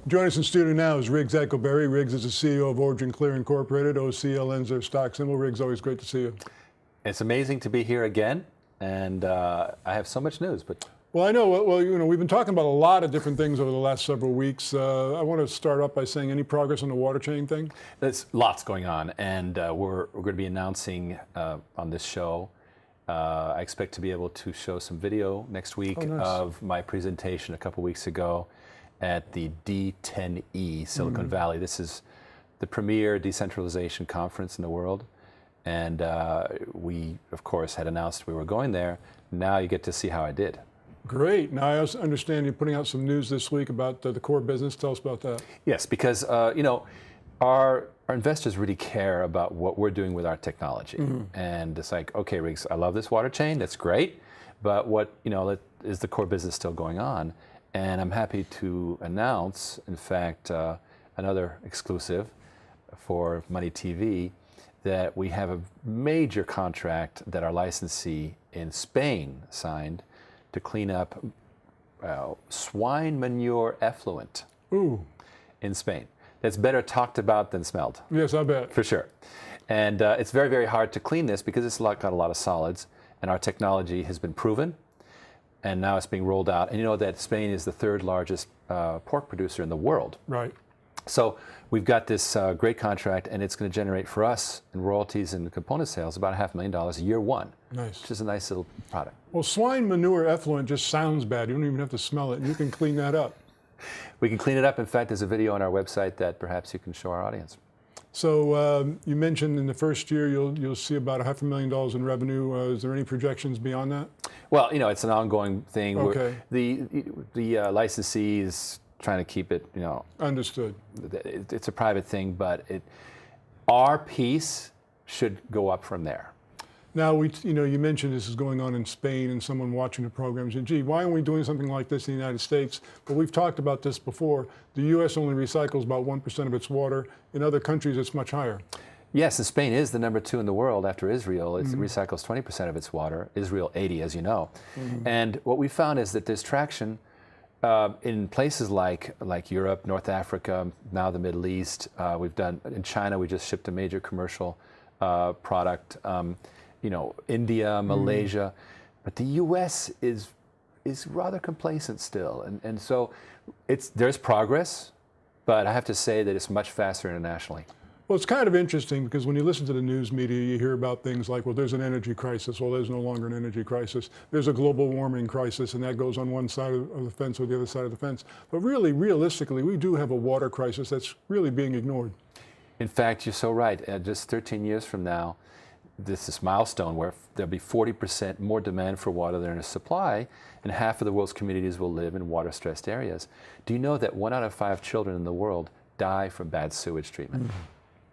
Joining us in studio now is Riggs Eckelberry. Riggs is the CEO of OriginClear Incorporated. OCLN's their stock symbol. Riggs, always great to see you. It's amazing to be here again, and I have so much news. But well, I know. Well, you know, we've been talking about a lot of different things over the last several weeks. I want to start off by saying, any progress on the water chain thing? There's lots going on, and we're going to be announcing on this show. I expect to be able to show some video next week of my presentation a couple weeks ago at the D10E Silicon Valley. This is the premier decentralization conference in the world. And we, of course, had announced we were going there. Now you get to see how I did. Great. Now I also understand you're putting out some news this week about the core business. Tell us about that. Yes, because you know, our investors really care about what we're doing with our technology. And it's like, okay, Riggs, I love this water chain. That's great. But what, you know, is the core business still going on? And I'm happy to announce, in fact, another exclusive for Money TV, that we have a major contract that our licensee in Spain signed to clean up swine manure effluent in Spain. That's better talked about than smelled. Yes, I bet. For sure. And it's very, very hard to clean this because it's got a lot of solids, and our technology has been proven, and now it's being rolled out. And you know that Spain is the third largest pork producer in the world. Right. So we've got this great contract, and it's going to generate for us in royalties and component sales about $500,000 year one. Nice. Which is a nice little product. Well, swine manure effluent just sounds bad. You don't even have to smell it, and you can clean that up. We can clean it up. In fact, there's a video on our website that perhaps you can show our audience. So you mentioned in the first year you'll see about $500,000 in revenue. Is there any projections beyond that? Well, you know, it's an ongoing thing. Okay. The licensee is trying to keep it, you know. Understood. It's a private thing, but our piece should go up from there. Now, you know, you mentioned this is going on in Spain, and someone watching the program said, gee, why aren't we doing something like this in the United States? But we've talked about this before. The U.S. only recycles about 1% of its water. In other countries, it's much higher. Yes, and Spain is the #2 in the world after Israel. It recycles 20% of its water. Israel, 80%, as you know. And what we found is that there's traction in places like Europe, North Africa, now the Middle East. We've done in China. We just shipped a major commercial product. You know, India, Malaysia, but the U.S. is rather complacent still, and so there's progress, but I have to say that it's much faster internationally. Well, it's kind of interesting because when you listen to the news media, you hear about things like, well, there's an energy crisis. Well, there's no longer an energy crisis. There's a global warming crisis, and that goes on one side of the fence or the other side of the fence. But really, realistically, we do have a water crisis that's really being ignored. In fact, you're so right. Just 13 years from now, this milestone where there'll be 40% more demand for water than is supply, and half of the world's communities will live in water-stressed areas. Do you know that 1 out of 5 children in the world die from bad sewage treatment?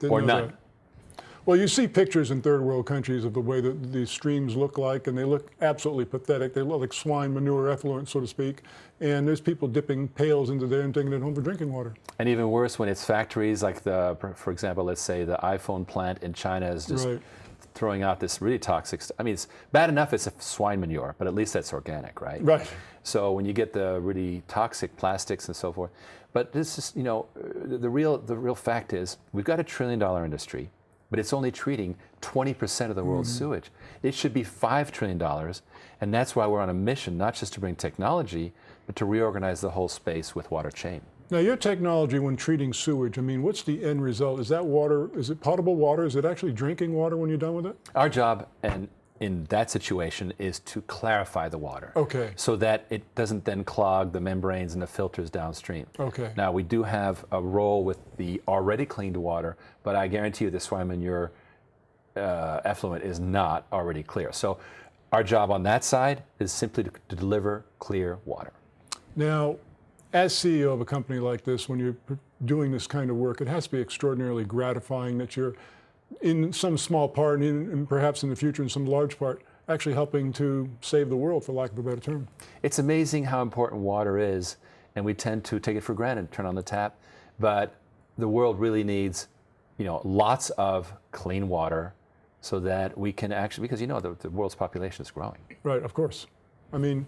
Or none? That. Well, you see pictures in third world countries of the way that these streams look like, and they look absolutely pathetic. They look like swine manure effluent, so to speak. And there's people dipping pails into there and taking it home for drinking water. And even worse when it's factories like for example, let's say the iPhone plant in China is just throwing out this really toxic stuff. I mean, it's bad enough it's a swine manure, but at least that's organic, right? Right. So when you get the really toxic plastics and so forth, but this is, you know, the real fact is we've got $1 trillion industry, but it's only treating 20% of the world's sewage. It should be $5 trillion, and that's why we're on a mission, not just to bring technology, but to reorganize the whole space with water chain. Now, your technology when treating sewage, I mean, what's the end result? Is that water, is it potable water? Is it actually drinking water when you're done with it? Our job in that situation is to clarify the water. Okay. So that it doesn't then clog the membranes and the filters downstream. Okay. Now, we do have a role with the already cleaned water, but I guarantee you the swine manure effluent is not already clear. So our job on that side is simply to deliver clear water. Now, as CEO of a company like this, when you're doing this kind of work, it has to be extraordinarily gratifying that you're, in some small part, and perhaps in the future in some large part, actually helping to save the world, for lack of a better term. It's amazing how important water is, and we tend to take it for granted, turn on the tap, but the world really needs, you know, lots of clean water so that we can actually, because you know the world's population is growing. Right, of course. I mean,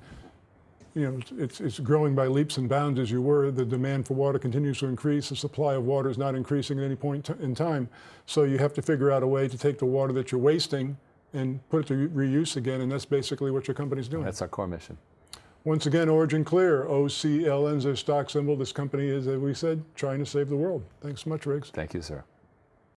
it's growing by leaps and bounds as you were. The demand for water continues to increase. The supply of water is not increasing at any point in time. So you have to figure out a way to take the water that you're wasting and put it to reuse again, and that's basically what your company's doing. That's our core mission. Once again, OriginClear, OCLN is their stock symbol. This company is, as we said, trying to save the world. Thanks so much, Riggs. Thank you, sir.